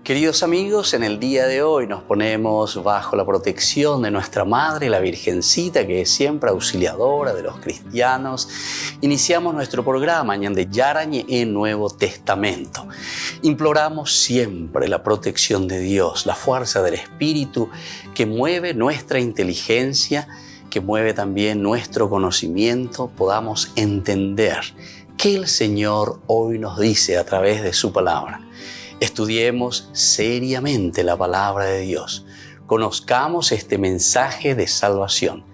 Queridos amigos, en el día de hoy nos ponemos bajo la protección de nuestra Madre, la Virgencita, que es siempre auxiliadora de los cristianos. Iniciamos nuestro programa Ñande Yarañe en Nuevo Testamento. Imploramos siempre la protección de Dios, la fuerza del Espíritu que mueve nuestra inteligencia, que mueve también nuestro conocimiento, podamos entender qué el Señor hoy nos dice a través de su palabra. Estudiemos seriamente la palabra de Dios. Conozcamos este mensaje de salvación.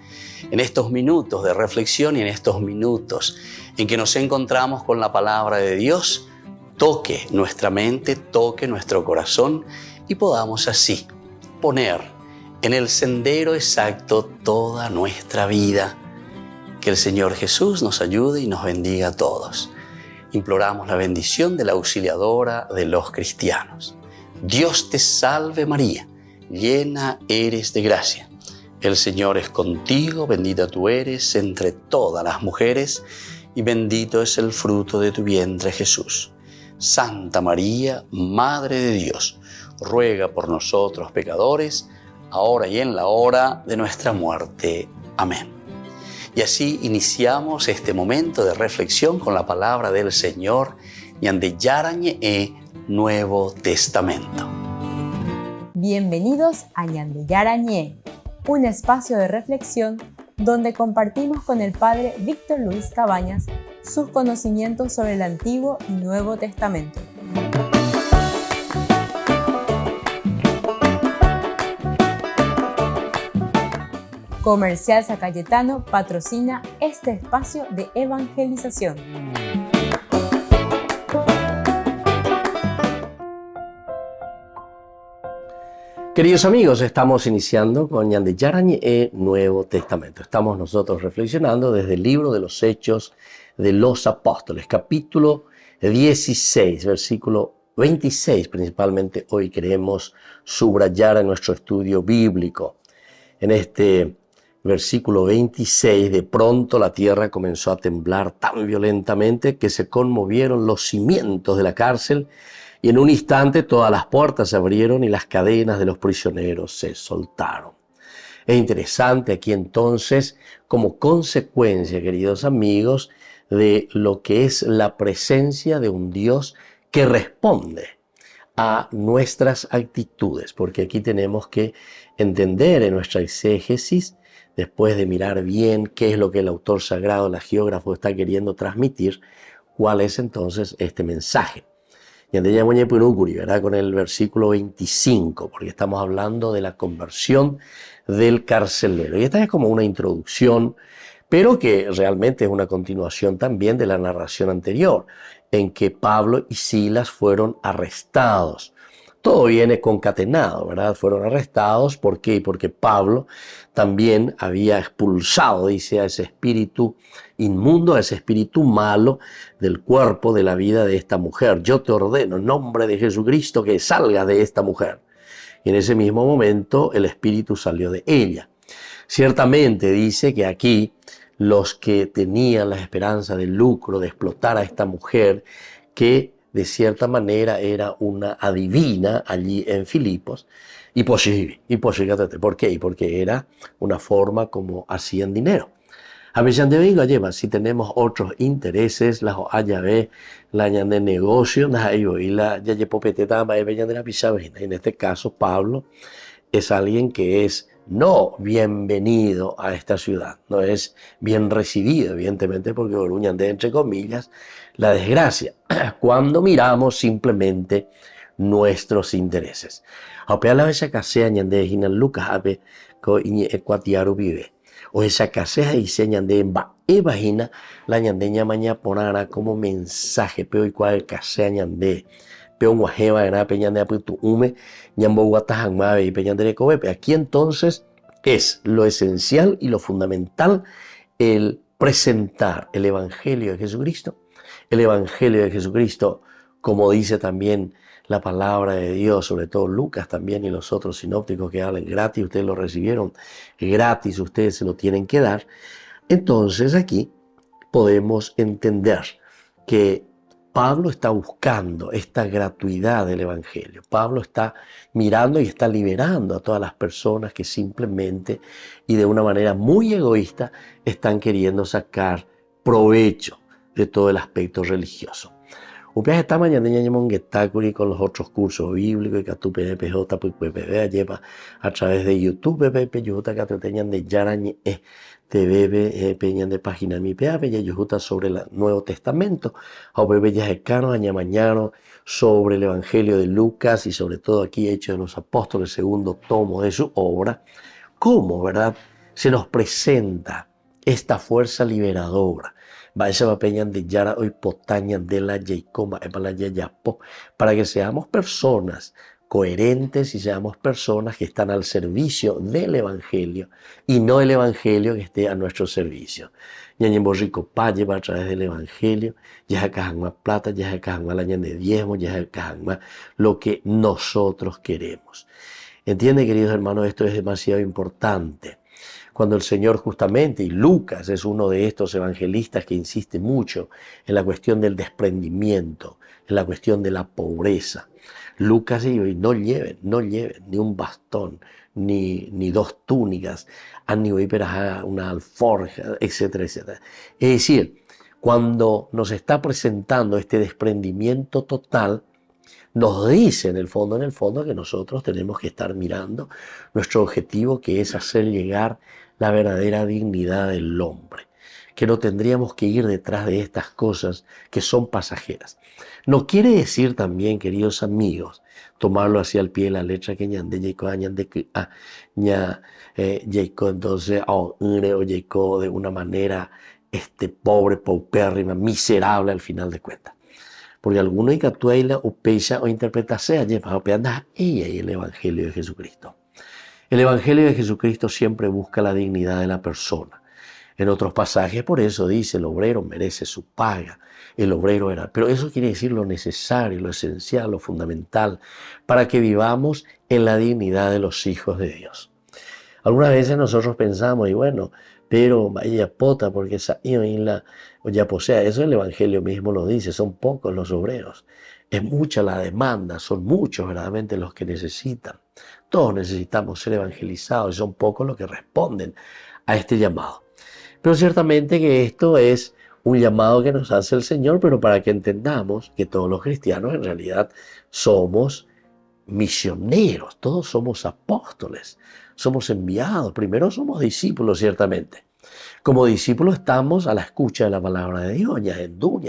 En estos minutos de reflexión y en estos minutos en que nos encontramos con la palabra de Dios, toque nuestra mente, toque nuestro corazón y podamos así poner en el sendero exacto toda nuestra vida. Que el Señor Jesús nos ayude y nos bendiga a todos. Imploramos la bendición de la auxiliadora de los cristianos. Dios te salve María, llena eres de gracia. El Señor es contigo, bendita tú eres entre todas las mujeres y bendito es el fruto de tu vientre Jesús. Santa María, Madre de Dios, ruega por nosotros pecadores, ahora y en la hora de nuestra muerte. Amén. Y así iniciamos este momento de reflexión con la palabra del Señor, Ñande Yarañe Nuevo Testamento. Bienvenidos a Ñande Yarañe, un espacio de reflexión donde compartimos con el Padre Víctor Luis Cabañas sus conocimientos sobre el Antiguo y Nuevo Testamento. Comercial San Cayetano patrocina este espacio de evangelización. Queridos amigos, estamos iniciando con Ñande Yarañe Nuevo Testamento. Estamos nosotros reflexionando desde el libro de los Hechos de los Apóstoles, capítulo 16, versículo 26. Principalmente hoy queremos subrayar en nuestro estudio bíblico. En este versículo 26, de pronto la tierra comenzó a temblar tan violentamente que se conmovieron los cimientos de la cárcel y en un instante todas las puertas se abrieron y las cadenas de los prisioneros se soltaron. Es interesante aquí entonces, como consecuencia, queridos amigos, de lo que es la presencia de un Dios que responde a nuestras actitudes, porque aquí tenemos que entender en nuestra exégesis, después de mirar bien qué es lo que el autor sagrado, el geógrafo, está queriendo transmitir, cuál es entonces este mensaje. ¿Verdad? Con el versículo 25, porque estamos hablando de la conversión del carcelero. Y esta es como una introducción, pero que realmente es una continuación también de la narración anterior, en que Pablo y Silas fueron arrestados. Todo viene concatenado, ¿verdad? Fueron arrestados, ¿por qué? Porque Pablo también había expulsado, dice, a ese espíritu inmundo, a ese espíritu malo del cuerpo, de la vida de esta mujer. Yo te ordeno, en nombre de Jesucristo, que salgas de esta mujer. Y en ese mismo momento el espíritu salió de ella. Ciertamente dice que aquí los que tenían la esperanza del lucro, de explotar a esta mujer, que de cierta manera era una adivina allí en Filipos, y posible, ¿por qué? Porque era una forma como hacían dinero. A veces de vengo lleva, si tenemos otros intereses, la haya ve la de negocio, y la ya popeteta de la pisabina. En este caso, Pablo es alguien que es no bienvenido a esta ciudad, no es bien recibido, evidentemente, porque Oruñan de, entre comillas, la desgracia, cuando miramos simplemente nuestros intereses. Aunque la vez que se añade en Lucas abe co ecuatiaru vive, o esa casea y se añade en va vagina la ñandeña maña ponara como mensaje, pero y cual casea añade. Pero guajeva era peñan de aputu ume ñambo guatajangmabe y peñan de cobepe. Aquí entonces es lo esencial y lo fundamental el presentar el Evangelio de Jesucristo. El Evangelio de Jesucristo, como dice también la palabra de Dios, sobre todo Lucas también y los otros sinópticos que hablan gratis, ustedes lo recibieron gratis, ustedes se lo tienen que dar. Entonces aquí podemos entender que Pablo está buscando esta gratuidad del Evangelio. Pablo está mirando y está liberando a todas las personas que simplemente y de una manera muy egoísta están queriendo sacar provecho de todo el aspecto religioso. Upias esta mañana con los otros cursos bíblicos y que tu PPJ lleva a través de YouTube de Yarañe TV peñan de página mi sobre el Nuevo Testamento o mañana sobre el Evangelio de Lucas y sobre todo aquí Hechos de los Apóstoles, segundo tomo de su obra, cómo, ¿verdad?, se nos presenta esta fuerza liberadora. Vaya peñan de Yara hoy potañan de la Yecoma para que seamos personas coherentes y seamos personas que están al servicio del Evangelio y no el Evangelio que esté a nuestro servicio. Ñañembo rico pa lleva a través del Evangelio, ya más plata, ya más la de diezmo, ya más lo que nosotros queremos. Entiende, queridos hermanos, esto es demasiado importante. Cuando el Señor justamente, y Lucas es uno de estos evangelistas que insiste mucho en la cuestión del desprendimiento, en la cuestión de la pobreza. Lucas dice, no lleven ni un bastón, ni dos túnicas, ni una alforja, etcétera, etcétera. Es decir, cuando nos está presentando este desprendimiento total, nos dice en el fondo que nosotros tenemos que estar mirando nuestro objetivo, que es hacer llegar la verdadera dignidad del hombre, que no tendríamos que ir detrás de estas cosas que son pasajeras. No quiere decir también, queridos amigos, tomarlo hacia el pie de la letra que entonces de una manera pobre, paupérrima, miserable al final de cuentas. Porque algunos incatuela o pecha o interpreta sea ella y el Evangelio de Jesucristo. El Evangelio de Jesucristo siempre busca la dignidad de la persona. En otros pasajes, por eso dice, el obrero merece su paga. El obrero era. Pero eso quiere decir lo necesario, lo esencial, lo fundamental, para que vivamos en la dignidad de los hijos de Dios. Algunas veces nosotros pensamos, y bueno, pero vaya pota, porque ya posea, eso el Evangelio mismo lo dice, son pocos los obreros. Es mucha la demanda, son muchos verdaderamente los que necesitan. Todos necesitamos ser evangelizados y son pocos los que responden a este llamado. Pero ciertamente que esto es un llamado que nos hace el Señor, pero para que entendamos que todos los cristianos en realidad somos misioneros, todos somos apóstoles, somos enviados, primero somos discípulos ciertamente. Como discípulos estamos a la escucha de la palabra de Dios, ñahendú,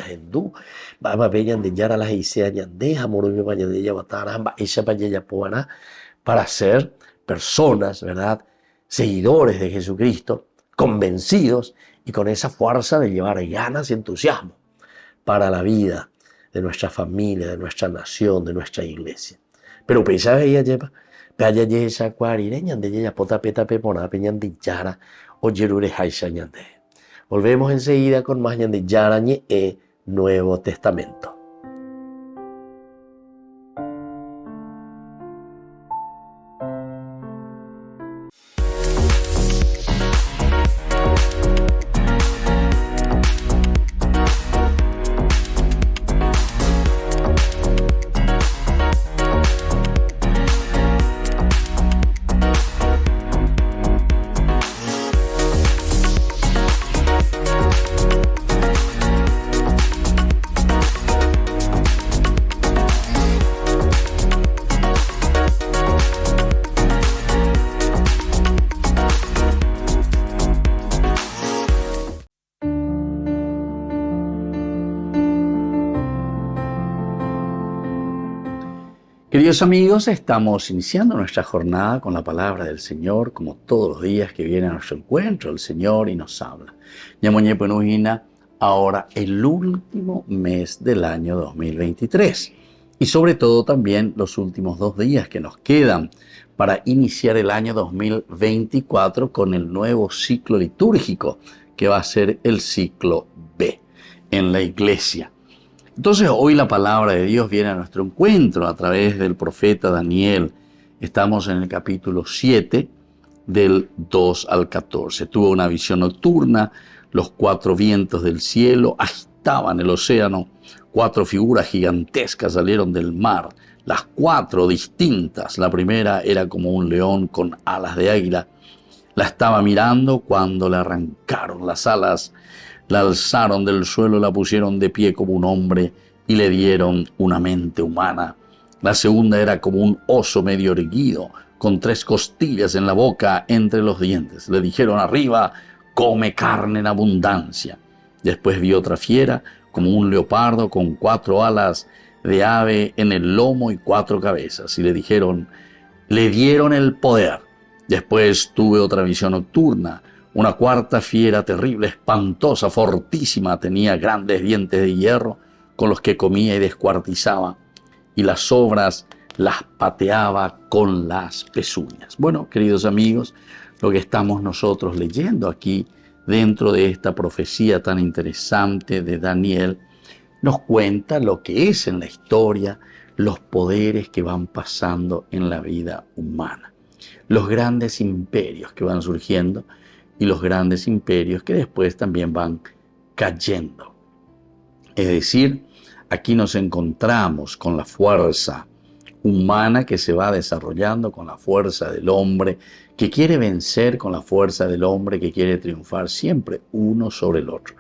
para ser personas, ¿verdad?, seguidores de Jesucristo, convencidos y con esa fuerza de llevar ganas y entusiasmo para la vida de nuestra familia, de nuestra nación, de nuestra iglesia. Pero pensaba ella lleva, paya esa cuarireña de ella pota peta pepona peñan de yara o yerure haishañande. Volvemos enseguida con más de Yarañe Nuevo Testamento. Queridos amigos, estamos iniciando nuestra jornada con la palabra del Señor, como todos los días que viene a nuestro encuentro el Señor y nos habla. Ñamoñe Penujina, ahora el último mes del año 2023 y sobre todo también los últimos 2 días que nos quedan para iniciar el año 2024 con el nuevo ciclo litúrgico que va a ser el ciclo B en la iglesia. Entonces hoy la palabra de Dios viene a nuestro encuentro a través del profeta Daniel. Estamos en el capítulo 7 del 2 al 14. Tuvo una visión nocturna, los 4 vientos del cielo agitaba en el océano. 4 figuras gigantescas salieron del mar, las 4 distintas. La primera era como un león con alas de águila. La estaba mirando cuando le arrancaron las alas, la alzaron del suelo, la pusieron de pie como un hombre y le dieron una mente humana. La segunda era como un oso medio erguido, con 3 costillas en la boca entre los dientes. Le dijeron arriba, come carne en abundancia. Después vi otra fiera, como un leopardo con 4 alas de ave en el lomo y 4 cabezas. Y le dijeron, le dieron el poder. Después tuve otra visión nocturna. Una 4ª fiera terrible, espantosa, fortísima, tenía grandes dientes de hierro con los que comía y descuartizaba, y las sobras las pateaba con las pezuñas. Bueno, queridos amigos, lo que estamos nosotros leyendo aquí dentro de esta profecía tan interesante de Daniel nos cuenta lo que es en la historia los poderes que van pasando en la vida humana, los grandes imperios que van surgiendo y los grandes imperios que después también van cayendo. Es decir, aquí nos encontramos con la fuerza humana que se va desarrollando, con la fuerza del hombre que quiere vencer, con la fuerza del hombre que quiere triunfar, siempre uno sobre el otro.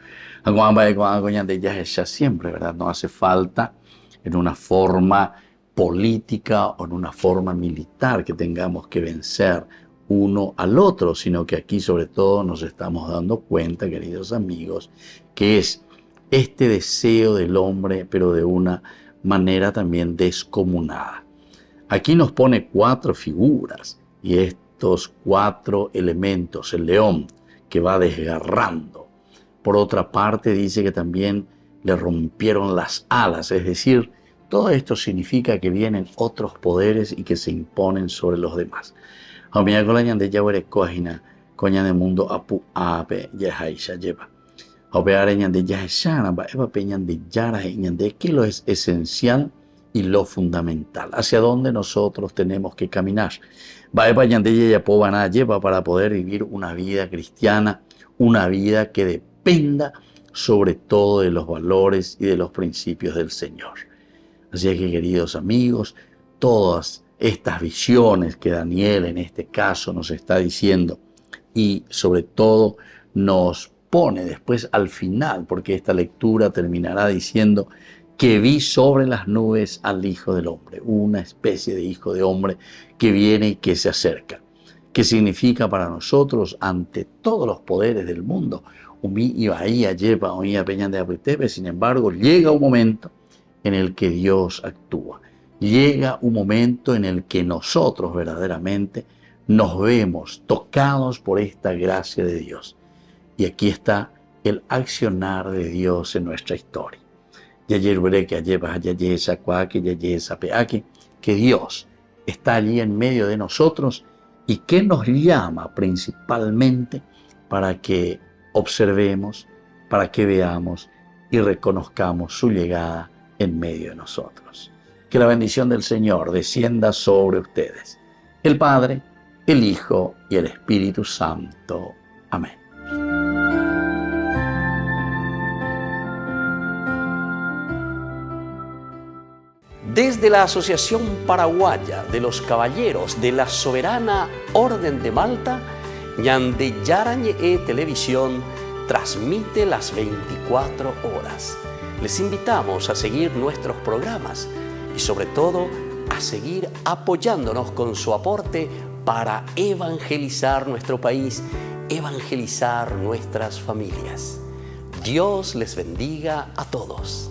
Siempre, ¿verdad? No hace falta en una forma política o en una forma militar que tengamos que vencer uno al otro, sino que aquí sobre todo nos estamos dando cuenta, queridos amigos, que es este deseo del hombre, pero de una manera también descomunada. Aquí nos pone 4 figuras y estos 4 elementos, el león que va desgarrando. Por otra parte dice que también le rompieron las alas, es decir, todo esto significa que vienen otros poderes y que se imponen sobre los demás. Que lo es esencial y lo fundamental, hacia donde nosotros tenemos que caminar. Para poder vivir una vida cristiana, una vida que dependa sobre todo de los valores y de los principios del Señor. Así es que, queridos amigos, todas estas visiones que Daniel en este caso nos está diciendo y sobre todo nos pone después al final, porque esta lectura terminará diciendo que vi sobre las nubes al Hijo del Hombre, una especie de Hijo de Hombre que viene y que se acerca. ¿Qué significa para nosotros ante todos los poderes del mundo? Sin embargo, llega un momento en el que Dios actúa. Llega un momento en el que nosotros verdaderamente nos vemos tocados por esta gracia de Dios. Y aquí está el accionar de Dios en nuestra historia. Que Dios está allí en medio de nosotros y que nos llama principalmente para que observemos, para que veamos y reconozcamos su llegada en medio de nosotros. Que la bendición del Señor descienda sobre ustedes, el Padre, el Hijo y el Espíritu Santo. Amén. Desde la Asociación Paraguaya de los Caballeros de la Soberana Orden de Malta, Ñande Yarañe Televisión transmite las 24 horas. Les invitamos a seguir nuestros programas y sobre todo a seguir apoyándonos con su aporte para evangelizar nuestro país, evangelizar nuestras familias. Dios les bendiga a todos.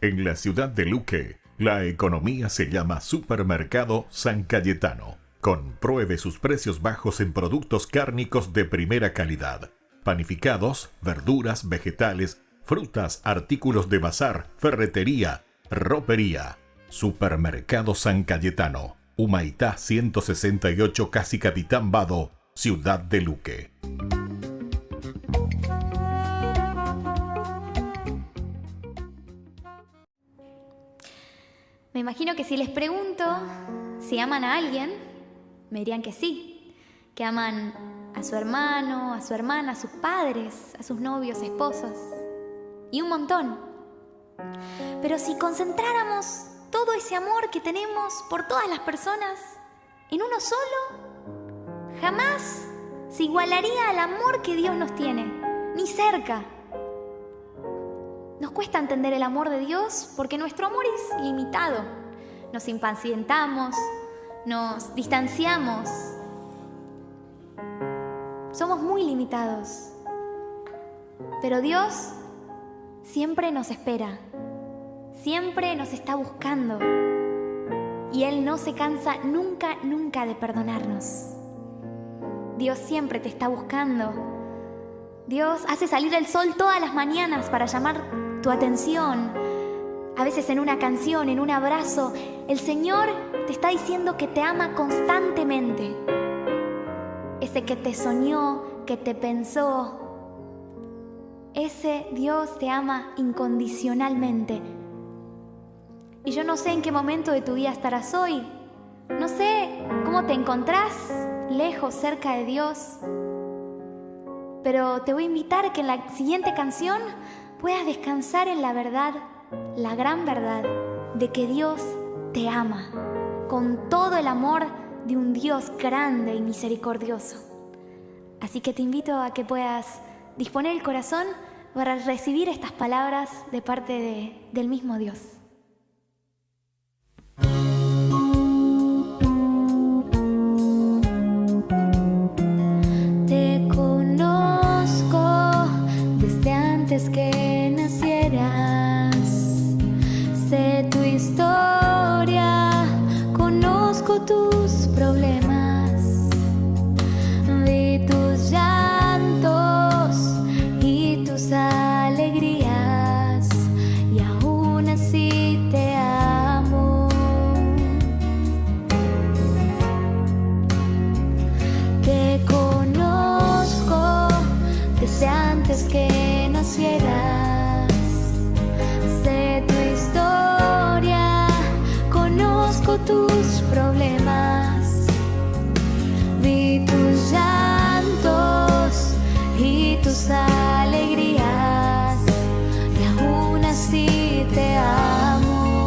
En la ciudad de Luque, la economía se llama Supermercado San Cayetano. Compruebe sus precios bajos en productos cárnicos de primera calidad. Panificados, verduras, vegetales, frutas, artículos de bazar, ferretería, ropería. Supermercado San Cayetano, Humaitá 168, Casi Capitán Vado, ciudad de Luque. Me imagino que si les pregunto si aman a alguien, me dirían que sí, que aman a su hermano, a su hermana, a sus padres, a sus novios, esposos y un montón. Pero si concentráramos todo ese amor que tenemos por todas las personas en uno solo, jamás se igualaría al amor que Dios nos tiene, ni cerca. Nos cuesta entender el amor de Dios porque nuestro amor es limitado. Nos impacientamos, nos distanciamos. Somos muy limitados. Pero Dios siempre nos espera, siempre nos está buscando. Y Él no se cansa nunca, nunca de perdonarnos. Dios siempre te está buscando. Dios hace salir el sol todas las mañanas para llamar tu atención. A veces en una canción, en un abrazo, el Señor te está diciendo que te ama constantemente. Ese que te soñó, que te pensó, ese Dios te ama incondicionalmente. Y yo no sé en qué momento de tu vida estarás hoy. No sé cómo te encontrás, lejos, cerca de Dios. Pero te voy a invitar a que en la siguiente canción puedas descansar en la verdad, la gran verdad, de que Dios te ama con todo el amor de un Dios grande y misericordioso. Así que te invito a que puedas disponer el corazón para recibir estas palabras de parte del mismo Dios. Te conozco desde antes que nacieras. Sé tu historia, conozco tus problemas. Vi tus llantos y tus alegrías, y aún así te amo. Te conozco desde antes que nacieras. Sé tu historia, conozco tus problemas. Vi tus llantos y tus alegrías, y aún así te amo.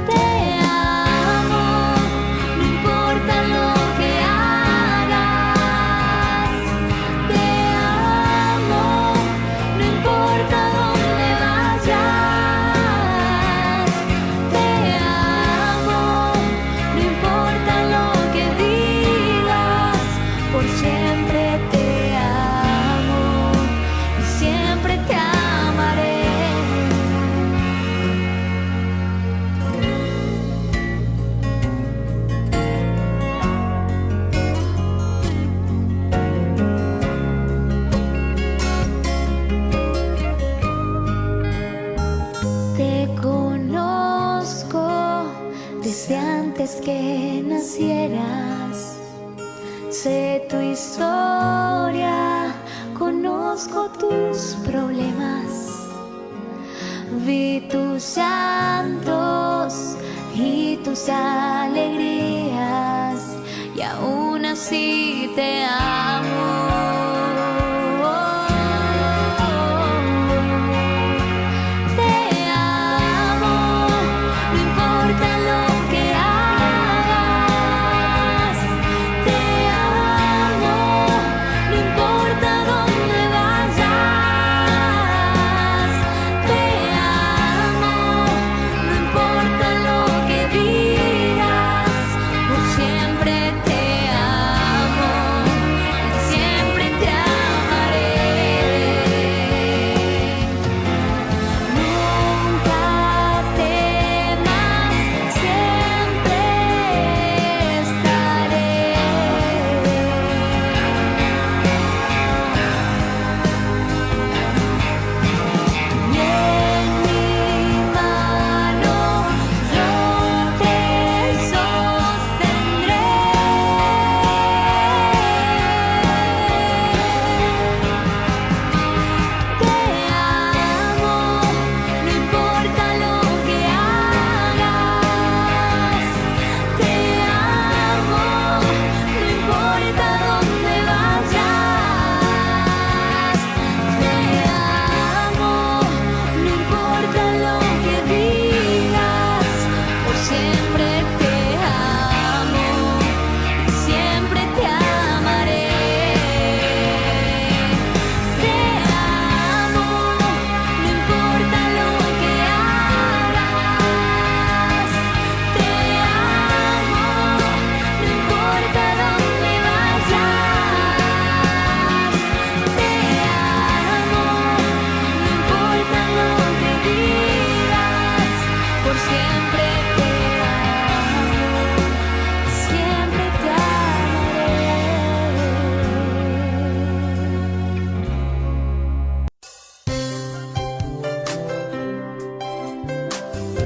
Te amo, no importa lo que hagas. Te amo, no importa dónde vayas. Te amo, no importa lo que digas. Por siempre te amo y siempre te amaré. Te conozco desde antes que nacieras. Sé tu historia, conozco tus problemas. Vi tus llantos y tus alegrías, y aún así te amo. Te amo, no importa lo que hagas. Te amo, no importa dónde vayas. Te amo, no importa lo que digas. Por siempre te amo y siempre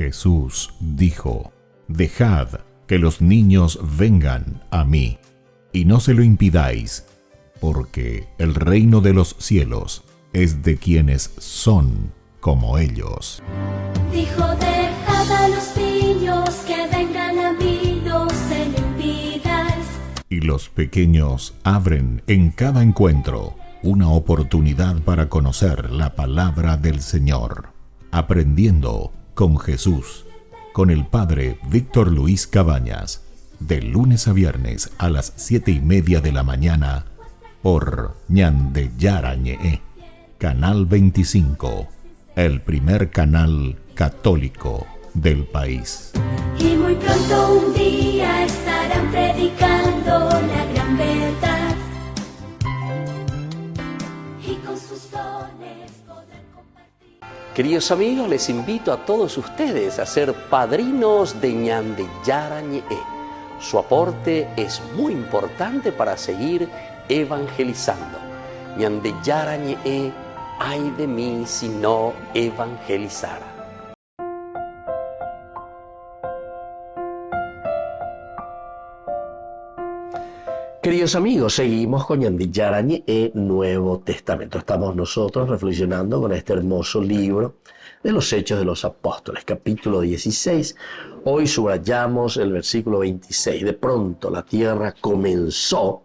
Jesús dijo: Dejad que los niños vengan a mí, y no se lo impidáis, porque el reino de los cielos es de quienes son como ellos. Dijo: dejad a los niños que vengan a mí, no se lo impidáis. Y los pequeños abren en cada encuentro una oportunidad para conocer la palabra del Señor, aprendiendo con Jesús, con el Padre Víctor Luis Cabañas, de lunes a viernes a las 7:30 de la mañana, por Ñande Yarañe, Canal 25, el primer canal católico del país. Y muy pronto un día estarán predicando la gran verdad, y con sus dones podrán compartir. Queridos amigos, les invito a todos ustedes a ser padrinos de Ñande Yarañe. Su aporte es muy importante para seguir evangelizando. Ñande Yarañe, ay de mí si no evangelizara. Queridos amigos, seguimos con Ñande Yarañe, Nuevo Testamento. Estamos nosotros reflexionando con este hermoso libro de los Hechos de los Apóstoles, capítulo 16. Hoy subrayamos el versículo 26. De pronto la tierra comenzó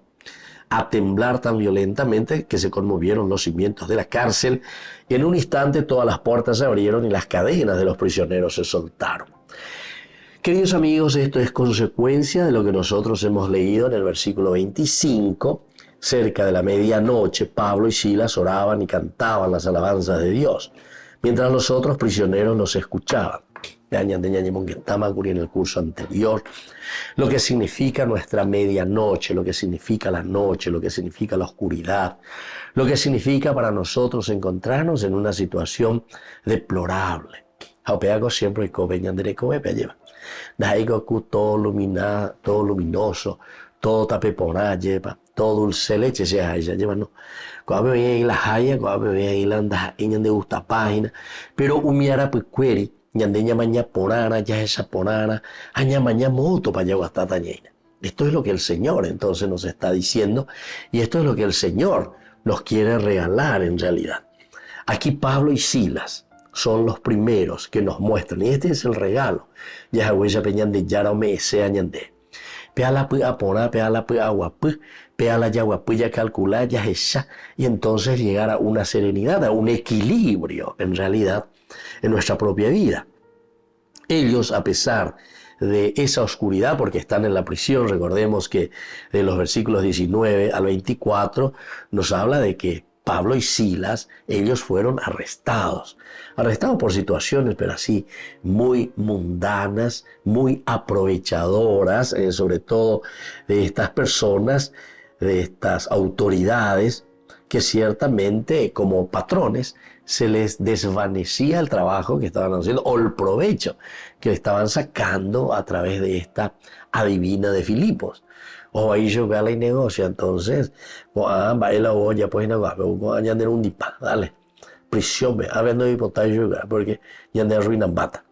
a temblar tan violentamente que se conmovieron los cimientos de la cárcel, y en un instante todas las puertas se abrieron y las cadenas de los prisioneros se soltaron. Queridos amigos, esto es consecuencia de lo que nosotros hemos leído en el versículo 25. Cerca de la medianoche, Pablo y Silas oraban y cantaban las alabanzas de Dios, mientras los otros prisioneros los escuchaban. En el curso anterior, lo que significa nuestra medianoche, lo que significa la noche, lo que significa la oscuridad, lo que significa para nosotros encontrarnos en una situación deplorable. Siempre todo luminoso, todo tapeponá lleva, todo dulce leche se haya lleva, no. Cuando me veía la haya, cuando me veía la anda en de gusta página, pero humiara pues cueri, ñandeña maña porana, ya esa porana, aña maña moto para allá hasta tañeina. Esto es lo que el Señor entonces nos está diciendo, y esto es lo que el Señor nos quiere regalar en realidad. Aquí Pablo y Silas son los primeros que nos muestran, y este es el regalo. Ya huella peñan de yara me sea ñande. Pea la pu apona, pea la pu aguapu, pea la yaguapu ya calcula ya esa, y entonces llegar a una serenidad, a un equilibrio en realidad en nuestra propia vida. Ellos, a pesar de esa oscuridad, porque están en la prisión, recordemos que de los versículos 19 al 24 nos habla de que Pablo y Silas, ellos fueron arrestados por situaciones, pero así, muy mundanas, muy aprovechadoras, sobre todo de estas personas, de estas autoridades, que ciertamente como patrones se les desvanecía el trabajo que estaban haciendo o el provecho que estaban sacando a través de esta adivina de Filipos. O ahí yo gala y negocia, entonces, va la olla, pues no añadir un dipa, dale, prisión, habiendo hipotaje porque ya de arruinan bata.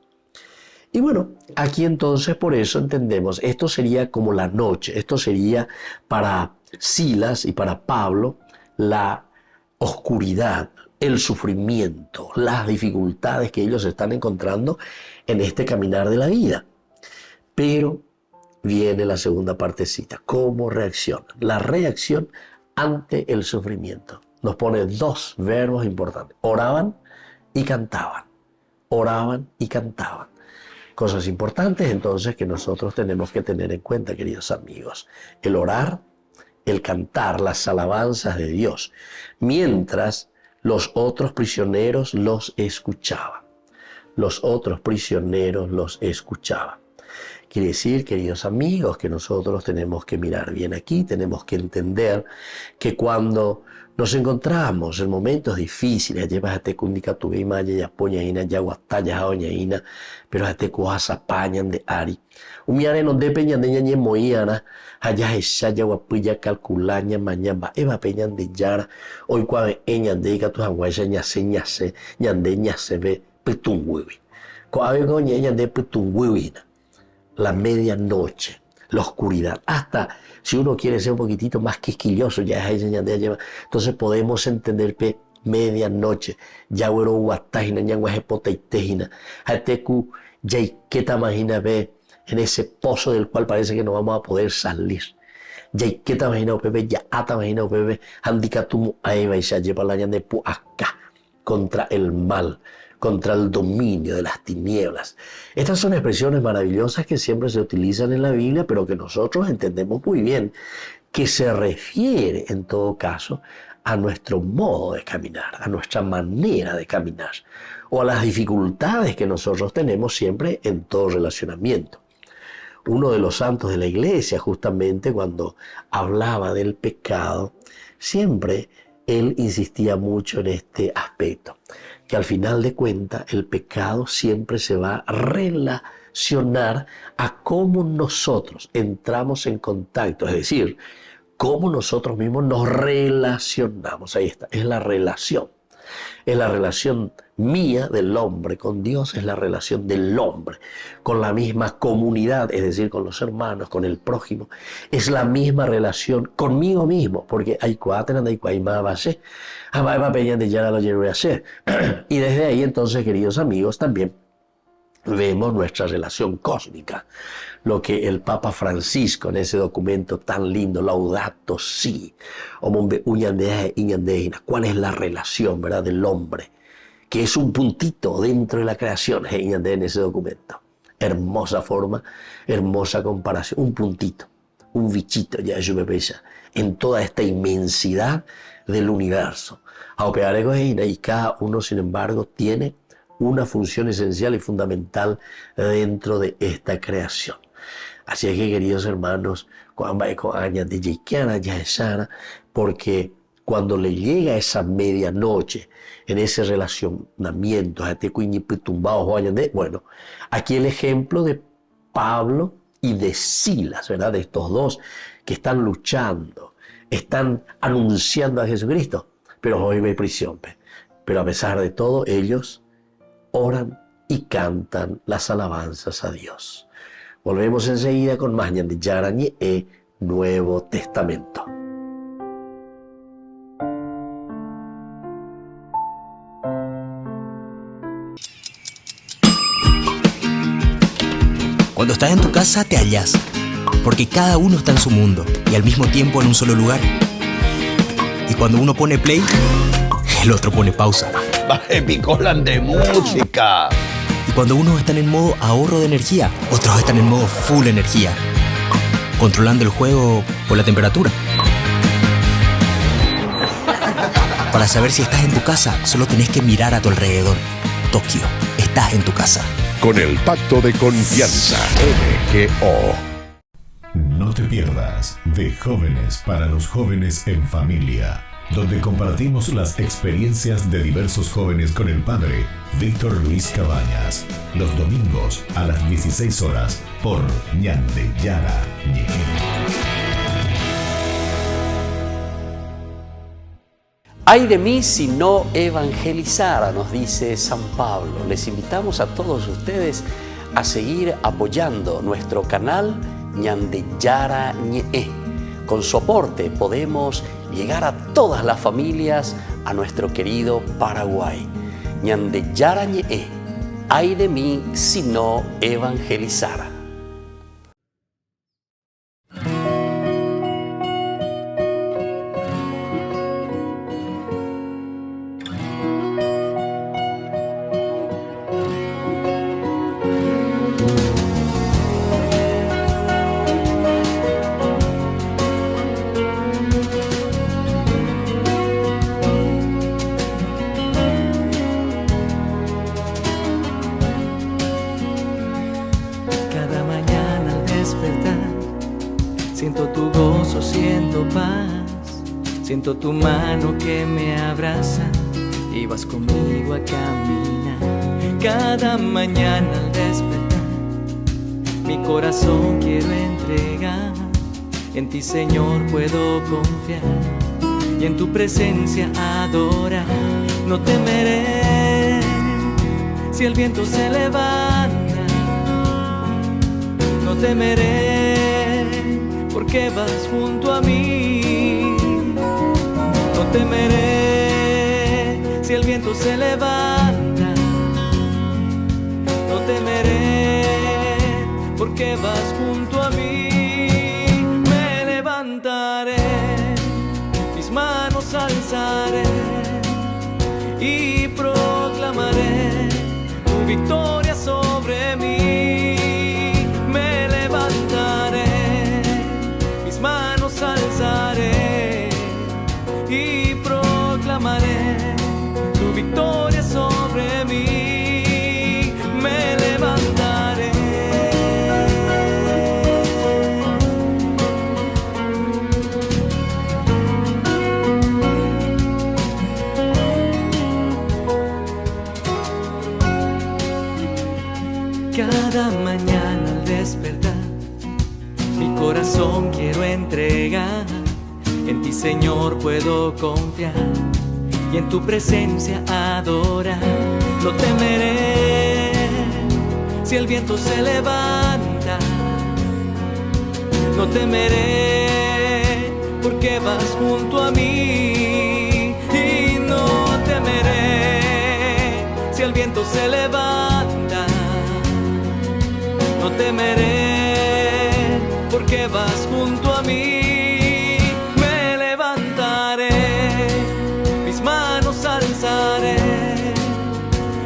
Y bueno, aquí entonces por eso entendemos, esto sería como la noche, esto sería para Silas y para Pablo la oscuridad, el sufrimiento, las dificultades que ellos están encontrando en este caminar de la vida. Pero viene la segunda partecita, ¿cómo reaccionan? La reacción ante el sufrimiento. Nos pone dos verbos importantes, oraban y cantaban, oraban y cantaban. Cosas importantes entonces que nosotros tenemos que tener en cuenta, queridos amigos. El orar, el cantar las alabanzas de Dios, mientras los otros prisioneros los escuchaban. Los otros prisioneros los escuchaban. Quiere decir, queridos amigos, que nosotros tenemos que mirar bien aquí, tenemos que entender que cuando nos encontramos en momentos difíciles, llevas a te kundika tu maya ya poñaina ya guataya jaoñaina, pero a te coasa pañan de ari. Umiare no de peñan de ñañe moiana, allá esa ya guapuya calculaña mañana eva peñan de yara, hoy cuave eñan de ika tu haguaya ñase ñande ñase ve petungüevi. la medianoche, la oscuridad, hasta si uno quiere ser un poquitito más quisquilloso, ya es entonces podemos entender que medianoche, ya huero guatajina, ya guajepoteitejina, hateku, ya queta imagina ve en ese pozo del cual parece que no vamos a poder salir. Ya queta imagina pepe, ya ata imagina pepe, handicatumu aiba y se lleva la de acá contra el mal, contra el dominio de las tinieblas. Estas son expresiones maravillosas que siempre se utilizan en la Biblia, pero que nosotros entendemos muy bien, que se refiere en todo caso a nuestro modo de caminar, a nuestra manera de caminar, o a las dificultades que nosotros tenemos siempre en todo relacionamiento. Uno de los santos de la iglesia, justamente cuando hablaba del pecado, siempre él insistía mucho en este aspecto, que al final de cuentas el pecado siempre se va a relacionar a cómo nosotros entramos en contacto, es decir, cómo nosotros mismos nos relacionamos. Ahí está, es la relación. Es la relación mía del hombre con Dios, es la relación del hombre con la misma comunidad, es decir, con los hermanos, con el prójimo. Es la misma relación conmigo mismo, porque hay y desde ahí entonces, queridos amigos, también vemos nuestra relación cósmica, lo que el Papa Francisco en ese documento tan lindo, Laudato Si, cuál es la relación, ¿verdad?, del hombre, que es un puntito dentro de la creación, en ese documento. Hermosa forma, hermosa comparación, un puntito, un bichito, ya yo me pesa, en toda esta inmensidad del universo. Y cada uno, sin embargo, tiene una función esencial y fundamental dentro de esta creación. Así es que, queridos hermanos, porque cuando le llega esa medianoche en ese relacionamiento, bueno, aquí el ejemplo de Pablo y de Silas, ¿verdad? De estos dos que están luchando, están anunciando a Jesucristo, pero hoy hay prisión. Pero a pesar de todo, ellos oran y cantan las alabanzas a Dios. Volvemos enseguida con más Ñande Yarañe e Nuevo Testamento. Cuando estás en tu casa te hallas, porque cada uno está en su mundo y al mismo tiempo en un solo lugar. Y cuando uno pone play, el otro pone pausa. Baje picolan de música. Y cuando unos están en modo ahorro de energía, otros están en modo full energía, controlando el juego por la temperatura. Para saber si estás en tu casa, solo tenés que mirar a tu alrededor. Tokio, estás en tu casa. Con el Pacto de Confianza, MGO. No te pierdas de Jóvenes para los Jóvenes en Familia, donde compartimos las experiencias de diversos jóvenes con el padre Víctor Luis Cabañas, los domingos a las 16 horas por Ñande Yarañe. Ay de mí si no evangelizara, nos dice San Pablo. Les invitamos a todos ustedes a seguir apoyando nuestro canal Ñande Yarañe. Con su aporte podemos llegar a todas las familias a nuestro querido Paraguay. Ñande Yarañe. Ay de mí si no evangelizara. Siento tu gozo, siento paz, siento tu mano que me abraza y vas conmigo a caminar. Cada mañana al despertar, mi corazón quiero entregar. En ti, Señor, puedo confiar y en tu presencia adorar. No temeré si el viento se levanta. No temeré, porque vas junto a mí. No temeré, si el viento se levanta. No temeré, porque vas junto a mí. Me levantaré, mis manos alzaré y proclamaré tu victoria sobre mí. Me levantaré, mis manos alzaré y proclamaré tu victoria sobre mí. Me levantaré. Cada mañana al despertar, mi corazón quiero entregar. En ti, Señor, puedo confiar y en tu presencia adorar. No temeré si el viento se levanta. No temeré porque vas junto a mí. Y no temeré si el viento se levanta. No temeré porque vas junto a mí. Me levantaré, mis manos alzaré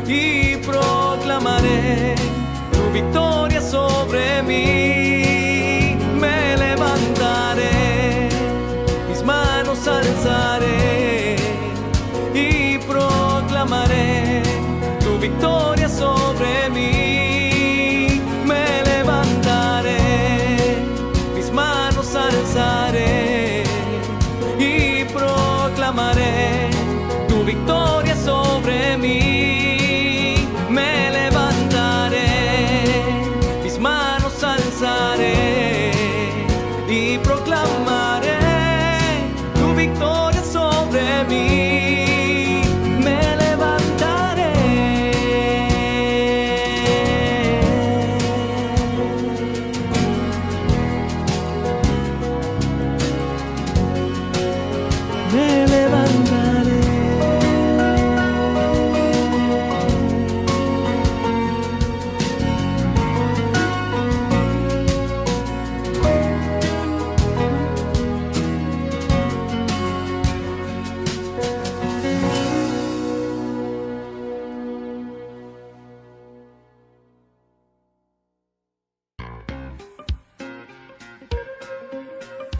y proclamaré tu victoria sobre mí. Me levantaré, mis manos alzaré y proclamaré tu victoria sobre mí. Me levantaré, mis manos alzaré y proclamaré tu victoria sobre mí. Me levantaré, mis manos alzaré y proclamaré tu victoria sobre mí. Me levantaré. Me levantaré.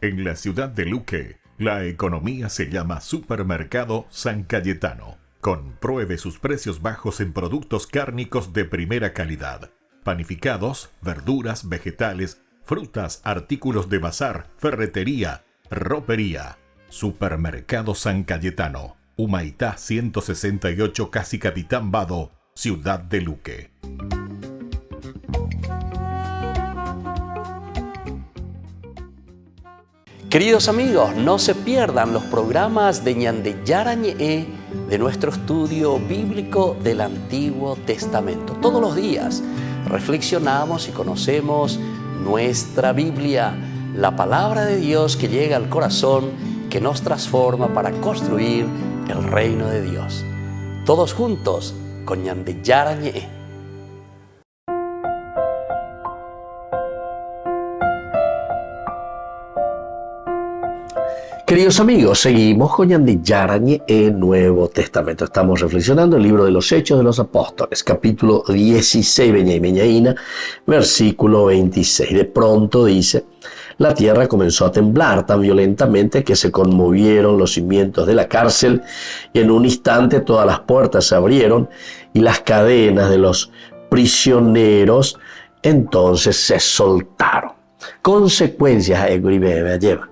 En la ciudad de Luque, la economía se llama Supermercado San Cayetano. Compruebe sus precios bajos en productos cárnicos de primera calidad. Panificados, verduras, vegetales, frutas, artículos de bazar, ferretería, ropería. Supermercado San Cayetano. Humaitá 168, Casi Capitán Vado, ciudad de Luque. Queridos amigos, no se pierdan los programas de Ñande Yarañe de nuestro estudio bíblico del Antiguo Testamento. Todos los días reflexionamos y conocemos nuestra Biblia, la palabra de Dios que llega al corazón, que nos transforma para construir el reino de Dios. Todos juntos con Ñande Yarañe. Queridos amigos, seguimos con Ñande Yarañe en Nuevo Testamento. Estamos reflexionando el libro de los Hechos de los Apóstoles, capítulo 16, Beñaína, versículo 26. De pronto dice: la tierra comenzó a temblar tan violentamente que se conmovieron los cimientos de la cárcel, y en un instante todas las puertas se abrieron y las cadenas de los prisioneros entonces se soltaron. Consecuencias lleva.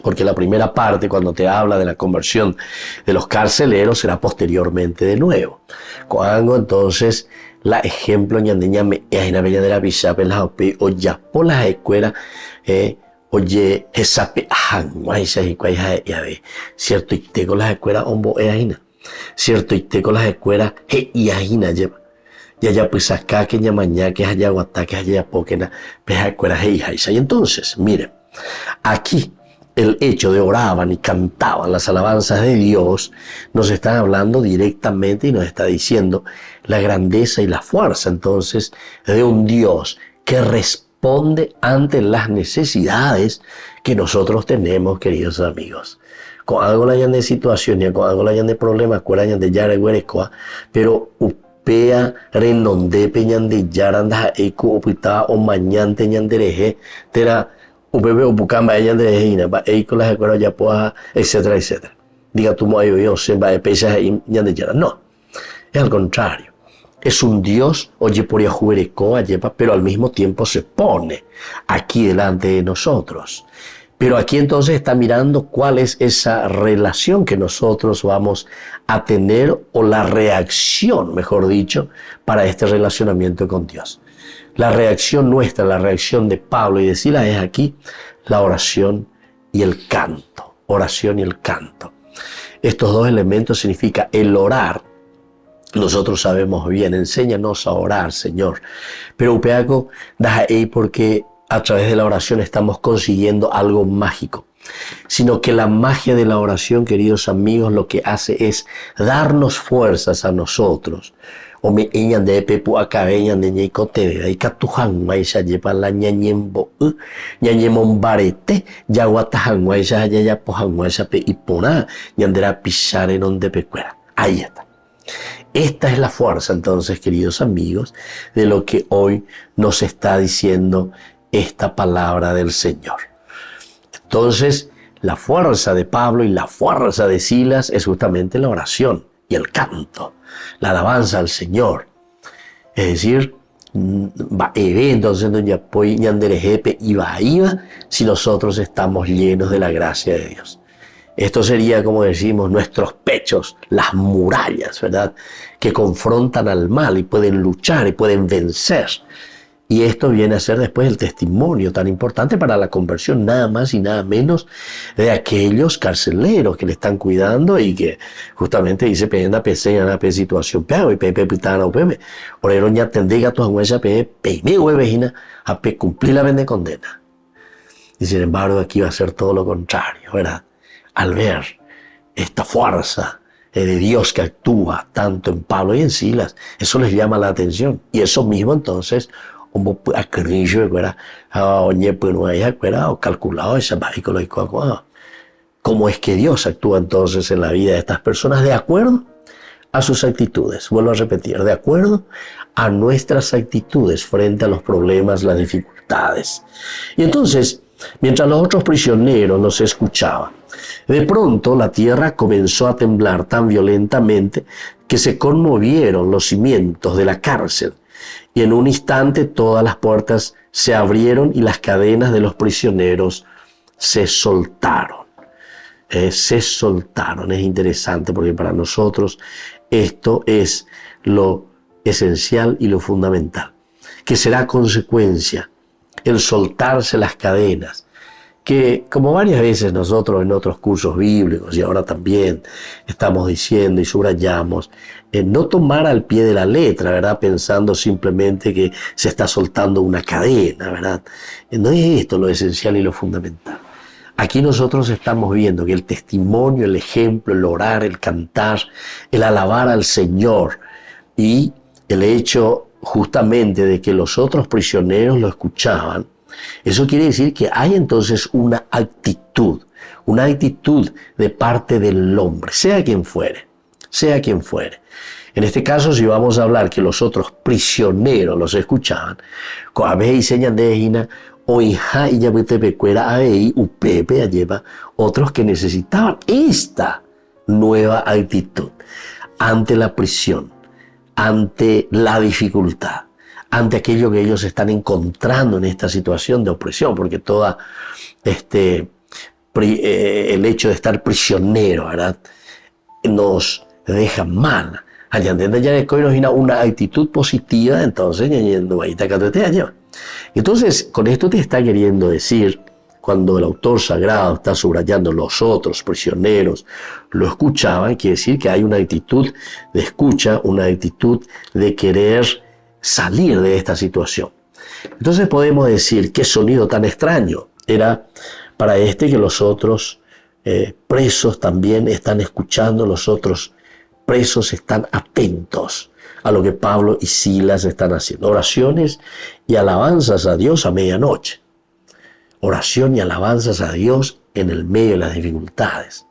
Porque la primera parte, cuando te habla de la conversión de los carceleros, será posteriormente de nuevo. Cuando entonces la ejemplo ñandeñame es una bella de la bisapa en la opi o ya por las escuelas oye esa pe ajangua esa y cuaya ya ve cierto y tengo las escuelas ombo es ahí. cierto, y te con las escuelas, y ahí lleva. Ya pues acá que ya mañana que haya guatá que haya poquena, pues escuelas y entonces, mire, aquí el hecho de oraban y cantaban las alabanzas de Dios nos están hablando directamente y nos está diciendo la grandeza y la fuerza entonces de un Dios que responde ante las necesidades que nosotros tenemos, queridos amigos. Con algo la hayan de situación y con algo la hayan de problemas, con hayan de yara huerecoa, pero pea renonde peñan de yaranda eco opita o mañante ñandereje tera upebe upukamba ella de hina ba eco las escuelas ya poa etcétera etcétera. Diga tú mo yo se va de pesas y ñande yara. No, es al contrario. Es un Dios, oye por yajuereco ayepa, pero al mismo tiempo se pone aquí delante de nosotros. Pero aquí entonces está mirando cuál es esa relación que nosotros vamos a tener o la reacción, mejor dicho, para este relacionamiento con Dios. La reacción nuestra, la reacción de Pablo y de Silas es aquí la oración y el canto. Oración y el canto. Estos dos elementos significan el orar. Nosotros sabemos bien, enséñanos a orar, Señor. Pero upeaco da ahí porque a través de la oración estamos consiguiendo algo mágico, sino que la magia de la oración, queridos amigos, lo que hace es darnos fuerzas a nosotros. O me eñan de pepu acabeñan de ñecote de ahí catujan maisha lleva la ñañembo ñañemon barete yaguatajan maisha ya pojan maisha pe ipona ñandera pisare donde pecuera. Ahí está. Esta es la fuerza entonces, queridos amigos, de lo que hoy nos está diciendo esta palabra del Señor. Entonces, la fuerza de Pablo y la fuerza de Silas es justamente la oración y el canto, la alabanza al Señor. Es decir, entonces si nosotros estamos llenos de la gracia de Dios. Esto sería, como decimos, nuestros pechos, las murallas, ¿verdad? Que confrontan al mal y pueden luchar y pueden vencer. Y esto viene a ser después el testimonio tan importante para la conversión, nada más y nada menos de aquellos carceleros que le están cuidando y que justamente dice, penda, pese, ana, pe, situación, peo, y pepe, pitana, o pepe, orero, ña, tendega, tu amuesa, pe, me, huevejina, a pe, cumplir la vende condena. Y sin embargo, aquí va a ser todo lo contrario, ¿verdad? Al ver esta fuerza de Dios que actúa tanto en Pablo y en Silas, eso les llama la atención. Y eso mismo, entonces, como calculado cómo es que Dios actúa entonces en la vida de estas personas de acuerdo a sus actitudes. Vuelvo a repetir, de acuerdo a nuestras actitudes frente a los problemas, las dificultades. Y entonces, mientras los otros prisioneros los escuchaban, de pronto la tierra comenzó a temblar tan violentamente que se conmovieron los cimientos de la cárcel. Y en un instante todas las puertas se abrieron y las cadenas de los prisioneros se soltaron. Se soltaron. Es interesante porque para nosotros esto es lo esencial y lo fundamental. Que será consecuencia el soltarse las cadenas. Que como varias veces nosotros en otros cursos bíblicos y ahora también estamos diciendo y subrayamos, no tomar al pie de la letra, ¿verdad? Pensando simplemente que se está soltando una cadena, ¿verdad? No es esto lo esencial y lo fundamental. Aquí nosotros estamos viendo que el testimonio, el ejemplo, el orar, el cantar, el alabar al Señor y el hecho justamente de que los otros prisioneros lo escuchaban, eso quiere decir que hay entonces una actitud de parte del hombre, sea quien fuere. En este caso, si vamos a hablar que los otros prisioneros los escuchaban, otros que necesitaban esta nueva actitud ante la prisión, ante la dificultad, ante aquello que ellos están encontrando en esta situación de opresión, porque toda el hecho de estar prisionero, ¿verdad?, nos deja mal. Una actitud positiva, entonces, entonces, con esto te está queriendo decir, cuando el autor sagrado está subrayando los otros prisioneros lo escuchaban, quiere decir que hay una actitud de escucha, una actitud de querer salir de esta situación. Entonces podemos decir, qué sonido tan extraño era para que los otros presos también están escuchando, los otros presos están atentos a lo que Pablo y Silas están haciendo. Oraciones y alabanzas a Dios a medianoche. Oración y alabanzas a Dios en el medio de las dificultades.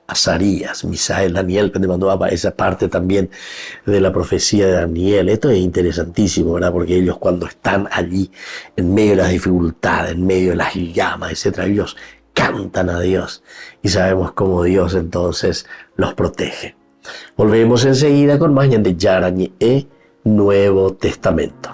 Azarías, Misael, Daniel, mandó a esa parte también de la profecía de Daniel. Esto es interesantísimo, ¿verdad? Porque ellos cuando están allí en medio de las dificultades, en medio de las llamas, etcétera, ellos cantan a Dios y sabemos cómo Dios entonces los protege. Volvemos enseguida con más de Yarañe Nuevo Testamento.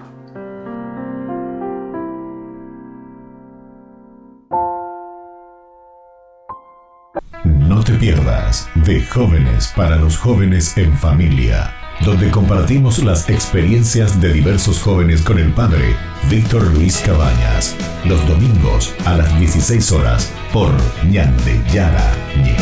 No te pierdas de Jóvenes para los Jóvenes en Familia, donde compartimos las experiencias de diversos jóvenes con el padre Víctor Luis Cabañas, los domingos a las 16 horas por Ñande Yara Ñe.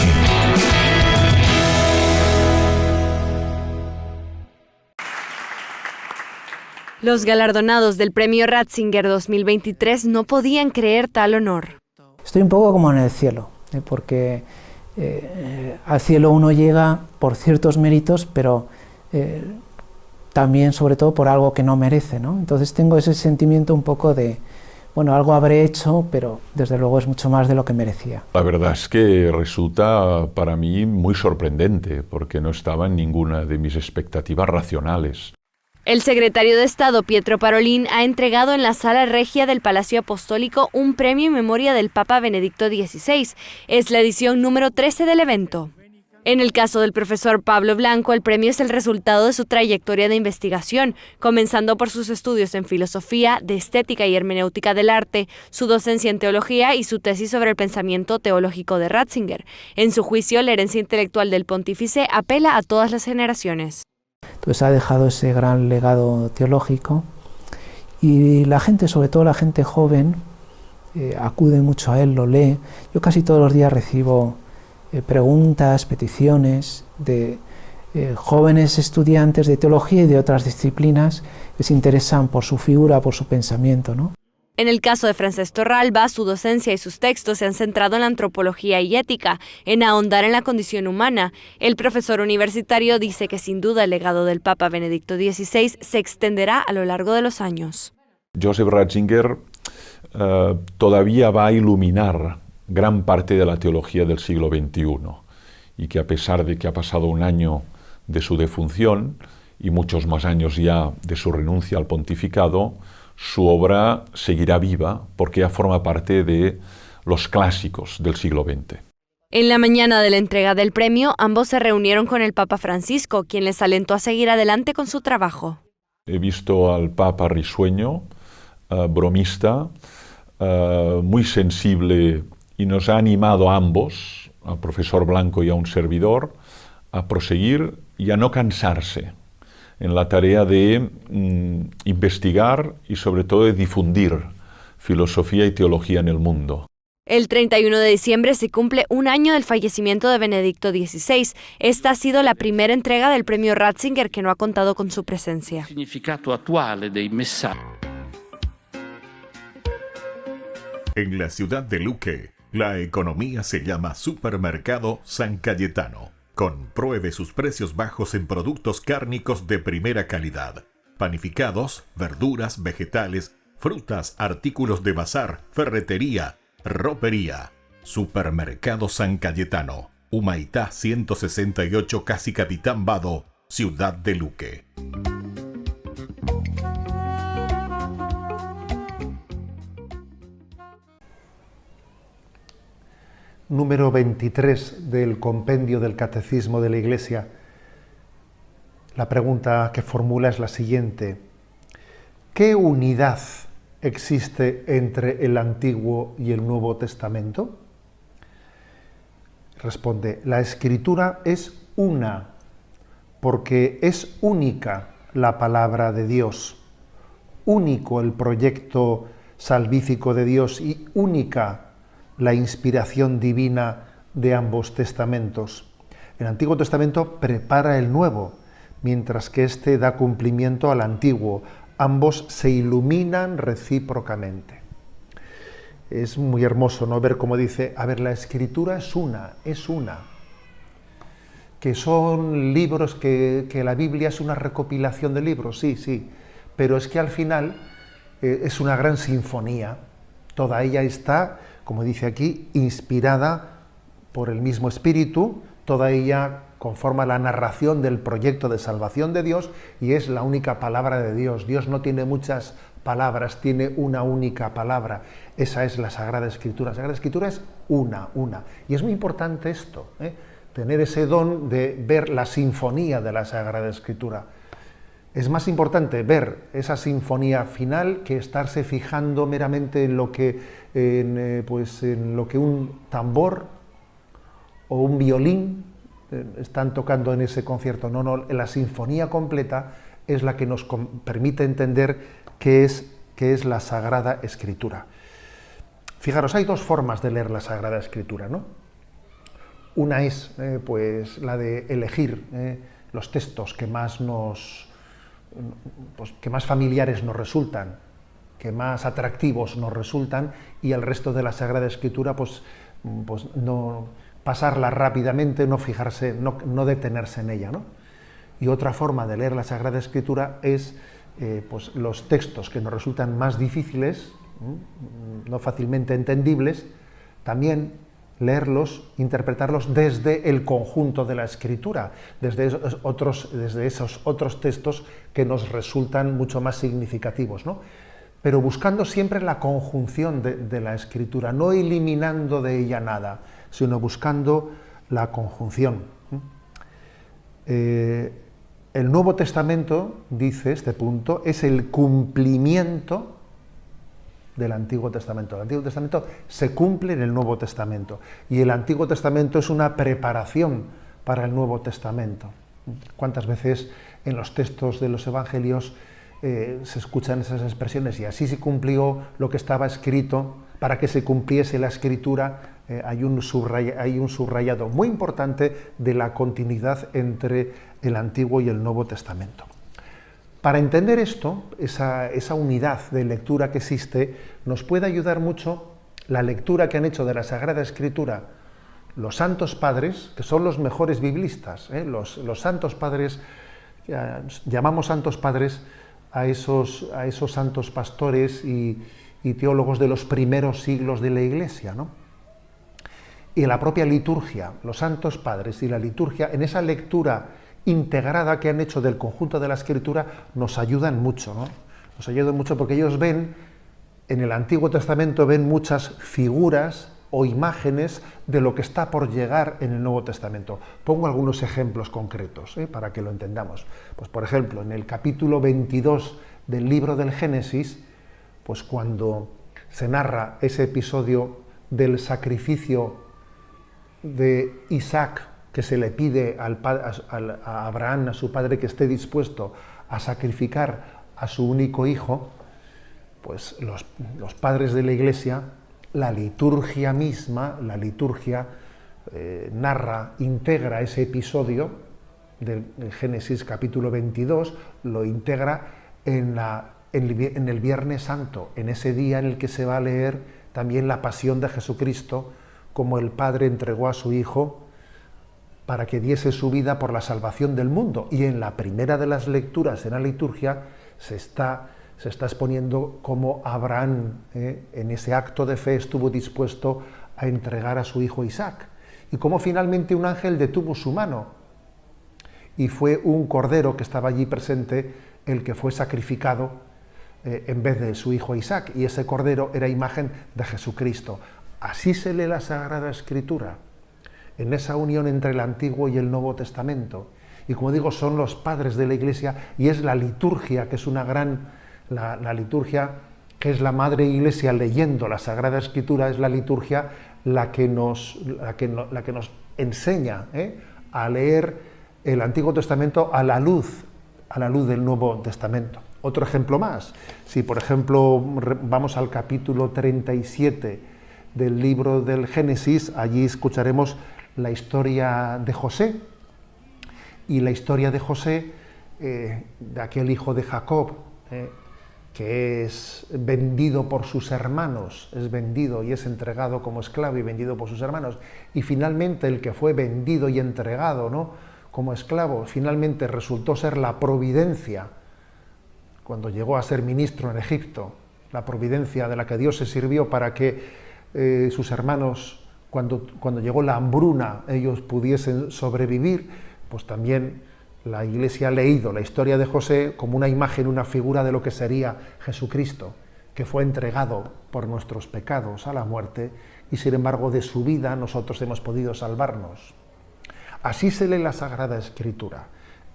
Los galardonados del Premio Ratzinger 2023 no podían creer tal honor. Estoy un poco como en el cielo, porque al cielo uno llega por ciertos méritos, pero también sobre todo por algo que no merece, ¿no? Entonces tengo ese sentimiento un poco de, bueno, algo habré hecho, pero desde luego es mucho más de lo que merecía. La verdad es que resulta para mí muy sorprendente, porque no estaba en ninguna de mis expectativas racionales. El secretario de Estado, Pietro Parolin, ha entregado en la Sala Regia del Palacio Apostólico un premio en memoria del Papa Benedicto XVI. Es la edición número 13 del evento. En el caso del profesor Pablo Blanco, el premio es el resultado de su trayectoria de investigación, comenzando por sus estudios en filosofía, de estética y hermenéutica del arte, su docencia en teología y su tesis sobre el pensamiento teológico de Ratzinger. En su juicio, la herencia intelectual del pontífice apela a todas las generaciones. Entonces ha dejado ese gran legado teológico y la gente, sobre todo la gente joven, acude mucho a él, lo lee. Yo casi todos los días recibo preguntas, peticiones de jóvenes estudiantes de teología y de otras disciplinas que se interesan por su figura, por su pensamiento, ¿no? En el caso de Francesc Torralba, su docencia y sus textos se han centrado en la antropología y ética, en ahondar en la condición humana. El profesor universitario dice que sin duda el legado del Papa Benedicto XVI se extenderá a lo largo de los años. Joseph Ratzinger todavía va a iluminar gran parte de la teología del siglo XXI y que a pesar de que ha pasado un año de su defunción y muchos más años ya de su renuncia al pontificado, su obra seguirá viva porque ya forma parte de los clásicos del siglo XX. En la mañana de la entrega del premio, ambos se reunieron con el Papa Francisco, quien les alentó a seguir adelante con su trabajo. He visto al Papa risueño, bromista, muy sensible, y nos ha animado a ambos, al profesor Blanco y a un servidor, a proseguir y a no cansarse en la tarea de investigar y sobre todo de difundir filosofía y teología en el mundo. El 31 de diciembre se cumple un año del fallecimiento de Benedicto XVI. Esta ha sido la primera entrega del premio Ratzinger que no ha contado con su presencia. Significado actual dei messaggi. En la ciudad de Luque, la economía se llama Supermercado San Cayetano. Compruebe sus precios bajos en productos cárnicos de primera calidad. Panificados, verduras, vegetales, frutas, artículos de bazar, ferretería, ropería. Supermercado San Cayetano. Humaitá 168, Casi Capitán Vado, Ciudad de Luque. Número 23 del Compendio del Catecismo de la Iglesia. La pregunta que formula es la siguiente: ¿qué unidad existe entre el Antiguo y el Nuevo Testamento? Responde: la Escritura es una, porque es única la palabra de Dios, único el proyecto salvífico de Dios y única la inspiración divina de ambos testamentos. El Antiguo Testamento prepara el Nuevo, mientras que éste da cumplimiento al Antiguo. Ambos se iluminan recíprocamente. Es muy hermoso, ¿no?, ver cómo dice, a ver, la Escritura es una. Que son libros, que la Biblia es una recopilación de libros, sí, pero es que al final es una gran sinfonía. Toda ella está, como dice aquí, inspirada por el mismo Espíritu, toda ella conforma la narración del proyecto de salvación de Dios y es la única palabra de Dios. Dios no tiene muchas palabras, tiene una única palabra. Esa es la Sagrada Escritura. La Sagrada Escritura es una. Y es muy importante esto, tener ese don de ver la sinfonía de la Sagrada Escritura. Es más importante ver esa sinfonía final que estarse fijando meramente en lo que un tambor o un violín están tocando en ese concierto. No, la sinfonía completa es la que nos permite entender qué es la Sagrada Escritura. Fijaros, hay dos formas de leer la Sagrada Escritura, ¿no? Una es la de elegir los textos que más familiares nos resultan, que más atractivos nos resultan, y el resto de la Sagrada Escritura no pasarla rápidamente, no fijarse, no detenerse en ella, ¿no? Y otra forma de leer la Sagrada Escritura es los textos que nos resultan más difíciles, no fácilmente entendibles, también leerlos, interpretarlos desde el conjunto de la Escritura, desde esos otros textos que nos resultan mucho más significativos, ¿no? Pero buscando siempre la conjunción de la Escritura, no eliminando de ella nada, sino buscando la conjunción. El Nuevo Testamento, dice este punto, es el cumplimiento del Antiguo Testamento. El Antiguo Testamento se cumple en el Nuevo Testamento y el Antiguo Testamento es una preparación para el Nuevo Testamento. ¿Cuántas veces en los textos de los Evangelios se escuchan esas expresiones? Y así se cumplió lo que estaba escrito, para que se cumpliese la Escritura. Hay un subrayado muy importante de la continuidad entre el Antiguo y el Nuevo Testamento. Para entender esto, esa unidad de lectura que existe, nos puede ayudar mucho la lectura que han hecho de la Sagrada Escritura los santos padres, que son los mejores biblistas, los santos padres, llamamos santos padres a esos santos pastores y teólogos de los primeros siglos de la Iglesia, ¿no? Y la propia liturgia, los santos padres y la liturgia, en esa lectura integrada que han hecho del conjunto de la Escritura, nos ayudan mucho, ¿no? Nos ayudan mucho porque ellos ven, en el Antiguo Testamento ven muchas figuras o imágenes de lo que está por llegar en el Nuevo Testamento. Pongo algunos ejemplos concretos para que lo entendamos. Pues, por ejemplo, en el capítulo 22 del libro del Génesis, pues cuando se narra ese episodio del sacrificio de Isaac, que se le pide a Abraham, a su padre, que esté dispuesto a sacrificar a su único hijo, pues los padres de la Iglesia, la liturgia misma, narra, integra ese episodio del Génesis capítulo 22, lo integra en el Viernes Santo, en ese día en el que se va a leer también la pasión de Jesucristo, como el Padre entregó a su Hijo para que diese su vida por la salvación del mundo. Y en la primera de las lecturas en la liturgia se está exponiendo cómo Abraham, en ese acto de fe, estuvo dispuesto a entregar a su hijo Isaac, y cómo finalmente un ángel detuvo su mano, y fue un cordero que estaba allí presente el que fue sacrificado en vez de su hijo Isaac, y ese cordero era imagen de Jesucristo. Así se lee la Sagrada Escritura, en esa unión entre el Antiguo y el Nuevo Testamento. Y como digo, son los padres de la Iglesia, y es la liturgia, que es una gran... La liturgia, que es la Madre Iglesia leyendo la Sagrada Escritura, es la liturgia la que nos enseña a leer el Antiguo Testamento a la luz del Nuevo Testamento. Otro ejemplo más. Si, por ejemplo, vamos al capítulo 37 del libro del Génesis, allí escucharemos la historia de José. Y la historia de José, de aquel hijo de Jacob, que es vendido por sus hermanos, es vendido y es entregado como esclavo y vendido por sus hermanos. Y finalmente el que fue vendido y entregado, ¿no?, como esclavo, finalmente resultó ser la providencia, cuando llegó a ser ministro en Egipto, la providencia de la que Dios se sirvió para que sus hermanos, cuando llegó la hambruna, ellos pudiesen sobrevivir. Pues también la Iglesia ha leído la historia de José como una imagen, una figura de lo que sería Jesucristo, que fue entregado por nuestros pecados a la muerte y sin embargo de su vida nosotros hemos podido salvarnos. Así se lee la Sagrada Escritura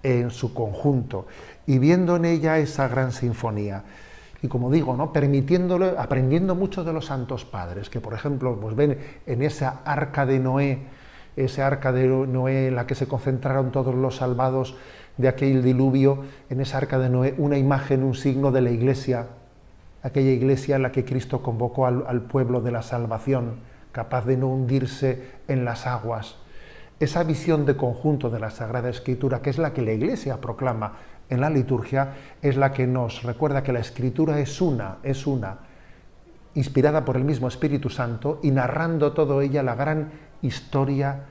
en su conjunto y viendo en ella esa gran sinfonía. Y como digo, ¿no?, permitiéndolo, aprendiendo mucho de los santos padres, que por ejemplo pues ven en esa arca de Noé, en la que se concentraron todos los salvados de aquel diluvio, en esa arca de Noé, una imagen, un signo de la Iglesia, aquella Iglesia en la que Cristo convocó al pueblo de la salvación, capaz de no hundirse en las aguas. Esa visión de conjunto de la Sagrada Escritura, que es la que la Iglesia proclama en la liturgia, es la que nos recuerda que la Escritura es una, inspirada por el mismo Espíritu Santo y narrando todo ella la gran historia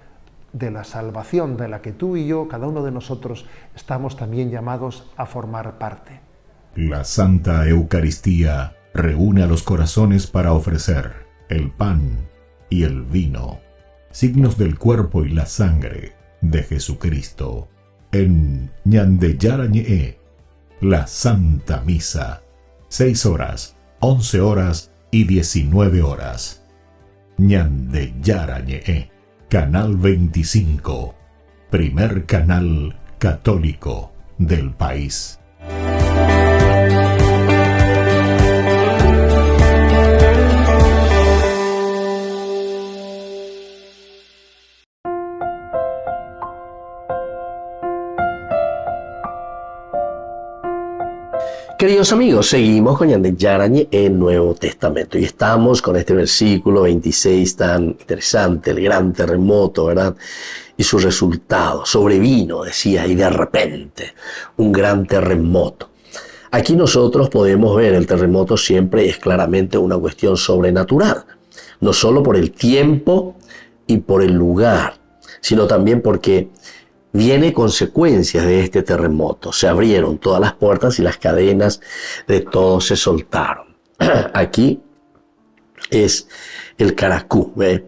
de la salvación, de la que tú y yo, cada uno de nosotros, estamos también llamados a formar parte. La Santa Eucaristía reúne a los corazones para ofrecer el pan y el vino, signos del cuerpo y la sangre de Jesucristo. En Ñande Yarañe, la Santa Misa, 6 horas, 11 horas y 19 horas. Ñande Yarañe, Canal 25, primer canal católico del país. Queridos amigos, seguimos con Ñande Yarañe en Nuevo Testamento y estamos con este versículo 26 tan interesante, el gran terremoto, ¿verdad? Y su resultado, sobrevino, decía, y de repente, un gran terremoto. Aquí nosotros podemos ver, el terremoto siempre es claramente una cuestión sobrenatural, no solo por el tiempo y por el lugar, sino también porque viene consecuencias de este terremoto. Se abrieron todas las puertas y las cadenas de todos se soltaron. Aquí es el caracú, ¿ve?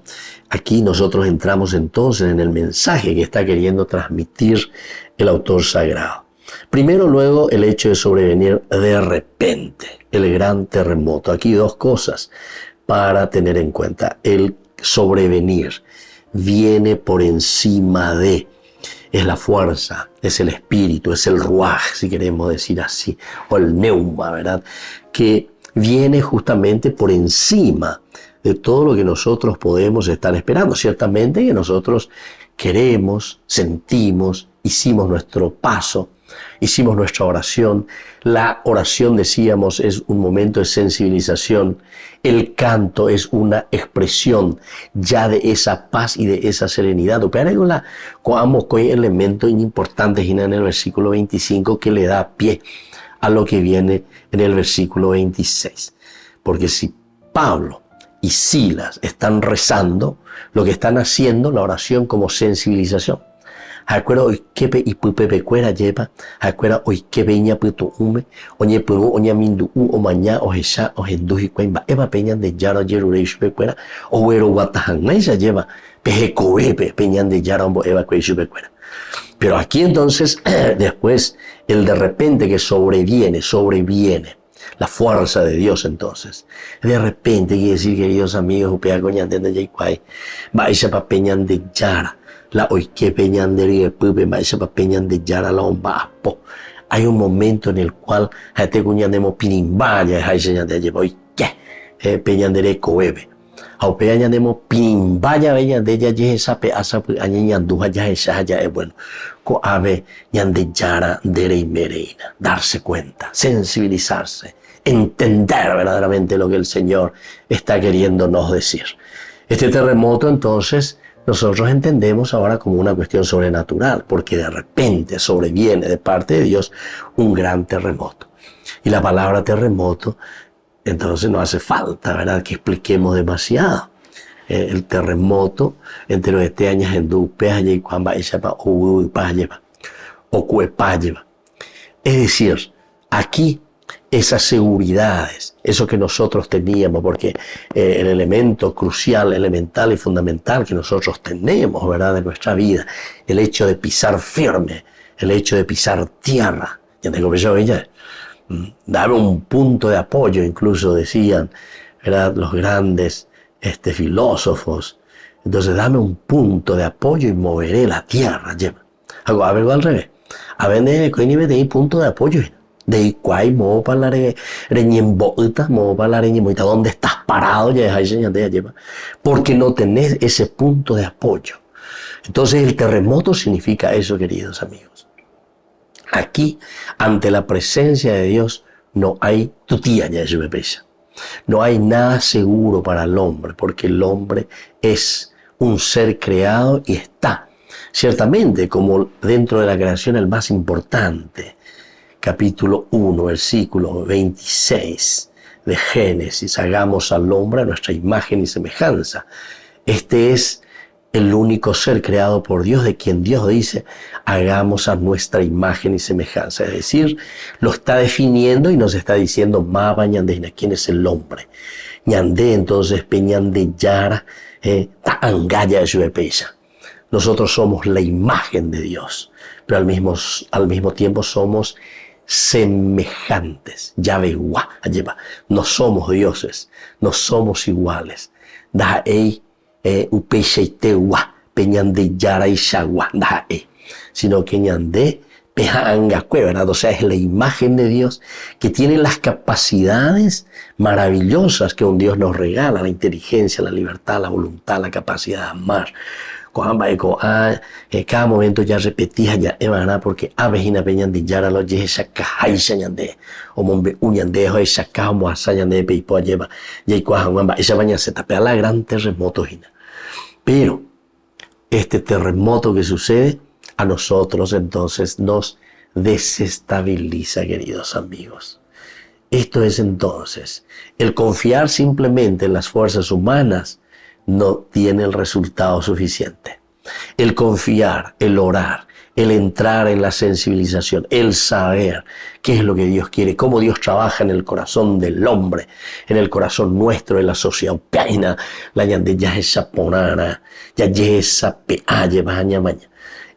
Aquí nosotros entramos entonces en el mensaje que está queriendo transmitir el autor sagrado. Primero, luego, el hecho de sobrevenir de repente, el gran terremoto. Aquí dos cosas para tener en cuenta. El sobrevenir viene por encima de, es la fuerza, es el espíritu, es el ruaj, si queremos decir así, o el neuma, ¿verdad? Que viene justamente por encima de todo lo que nosotros podemos estar esperando. Ciertamente que nosotros queremos, sentimos, hicimos nuestro paso, hicimos nuestra oración. La oración, decíamos, es un momento de sensibilización. El canto es una expresión ya de esa paz y de esa serenidad. Pero hay elementos importantes en el versículo 25 que le da pie a lo que viene en el versículo 26. Porque si Pablo y Silas están rezando, lo que están haciendo la oración como sensibilización. Acuera hoy que pe y pupe pecuera lleva, acuera hoy que veña puto ume, oñe puru oña mindu o maña o hesha o henduji cuemba, eva peñan de yara yerureish pecuera, o huero guatajan naisa lleva, pejecoepe peñan de yara ombo eva cueish pecuera. Pero aquí entonces, después, el de repente que sobreviene, la fuerza de Dios entonces. De repente, quiere decir, queridos amigos, upea coñan de yaikwai, vaisa pa peñan de yara, la oike peñan de pupe, vaisa pa peñan de yara la omba apo. Hay un momento en el cual, jate coñan de mo pinimbaya, jaisa de lleva oike, peñan de coebe. Au peñan de mo pinimbaya, veñan de ella, yesa pe asa, añeñan duja, ya esa, ya es bueno. coave ñande yara derei mereina. Darse cuenta, sensibilizarse, entender verdaderamente lo que el Señor está queriéndonos decir. Este terremoto, entonces, nosotros entendemos ahora como una cuestión sobrenatural, porque de repente sobreviene de parte de Dios un gran terremoto. Y la palabra terremoto, entonces no hace falta, ¿verdad?, que expliquemos demasiado. El terremoto entre los años en Dupe, y cuando o Cuepálleva. Es decir, aquí esas seguridades, eso que nosotros teníamos, porque el elemento crucial, elemental y fundamental que nosotros tenemos, ¿verdad?, de nuestra vida, el hecho de pisar firme, el hecho de pisar tierra, ya tengo que yo, ella, dame un punto de apoyo, incluso decían, ¿verdad?, los grandes filósofos. Entonces, dame un punto de apoyo y moveré la tierra. Hago algo al revés. A ver, coño, de punto de apoyo. De cuál modo para la reñembolta, modo para la reñembolta, ¿dónde estás parado? Ya lleva. Porque no tenés ese punto de apoyo. Entonces, el terremoto significa eso, queridos amigos. Aquí, ante la presencia de Dios, no hay tutía, ya eso me pesa. No hay nada seguro para el hombre, porque el hombre es un ser creado y está, ciertamente, como dentro de la creación, el más importante. Capítulo 1, versículo 26 de Génesis, hagamos al hombre a nuestra imagen y semejanza. Este es el único ser creado por Dios, de quien Dios dice, hagamos a nuestra imagen y semejanza. Es decir, lo está definiendo y nos está diciendo, Maba Ñandé, ¿quién es el hombre? Ñandé, entonces, Peñande Yara, Taangaya de Yuepeya. Nosotros somos la imagen de Dios, pero al mismo tiempo somos semejantes. Yahweh, no somos dioses, no somos iguales. Sino que ñandé, ¿verdad? O sea, es la imagen de Dios que tiene las capacidades maravillosas que un Dios nos regala, la inteligencia, la libertad, la voluntad, la capacidad de amar. Cada momento ya repetía ya porque avejina peñande yara lo ye shakahai shanyande o mombe uñande ho shakah mo asanyande peipo lleva y cuajamba esa baña se tapea la gran terremoto hina. Pero este terremoto que sucede a nosotros entonces nos desestabiliza, queridos amigos. Esto es entonces el confiar simplemente en las fuerzas humanas no tiene el resultado suficiente. El confiar, el orar, el entrar en la sensibilización, el saber qué es lo que Dios quiere, cómo Dios trabaja en el corazón del hombre, en el corazón nuestro, en la sociedad peina, la ñande ya esa ponara, ya esa pealle baña maña.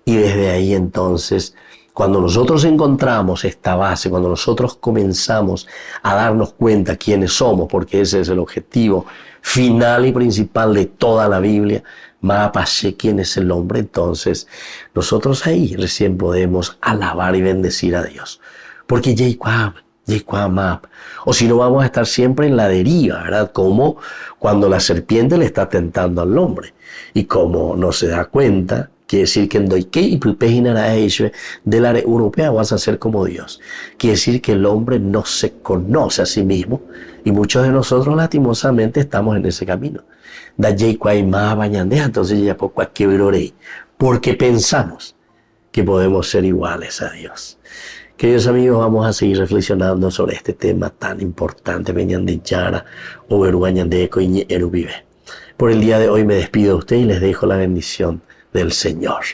Y desde ahí entonces, cuando nosotros encontramos esta base, cuando nosotros comenzamos a darnos cuenta quiénes somos, porque ese es el objetivo final y principal de toda la Biblia, Maapashe, quién es el hombre, entonces nosotros ahí recién podemos alabar y bendecir a Dios. Porque Map, o si no vamos a estar siempre en la deriva, ¿verdad? Como cuando la serpiente le está tentando al hombre y como no se da cuenta. Quiere decir que en Doike y Pulpejinara del área europea vas a ser como Dios. Quiere decir que el hombre no se conoce a sí mismo y muchos de nosotros lastimosamente estamos en ese camino. Entonces ya poco aquí porque pensamos que podemos ser iguales a Dios. Queridos amigos, vamos a seguir reflexionando sobre este tema tan importante. Por el día de hoy me despido de usted y les dejo la bendición del Señor,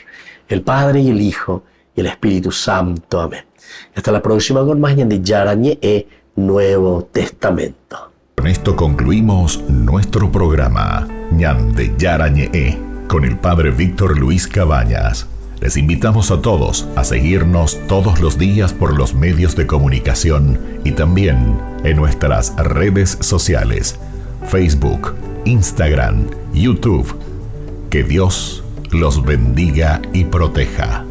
el Padre y el Hijo y el Espíritu Santo. Amén. Hasta la próxima con más Ñande Yarañe Nuevo Testamento. Con esto concluimos nuestro programa Ñande Yarañe con el Padre Víctor Luis Cabañas. Les invitamos a todos a seguirnos todos los días por los medios de comunicación y también en nuestras redes sociales, Facebook, Instagram, YouTube. Que Dios los bendiga y proteja.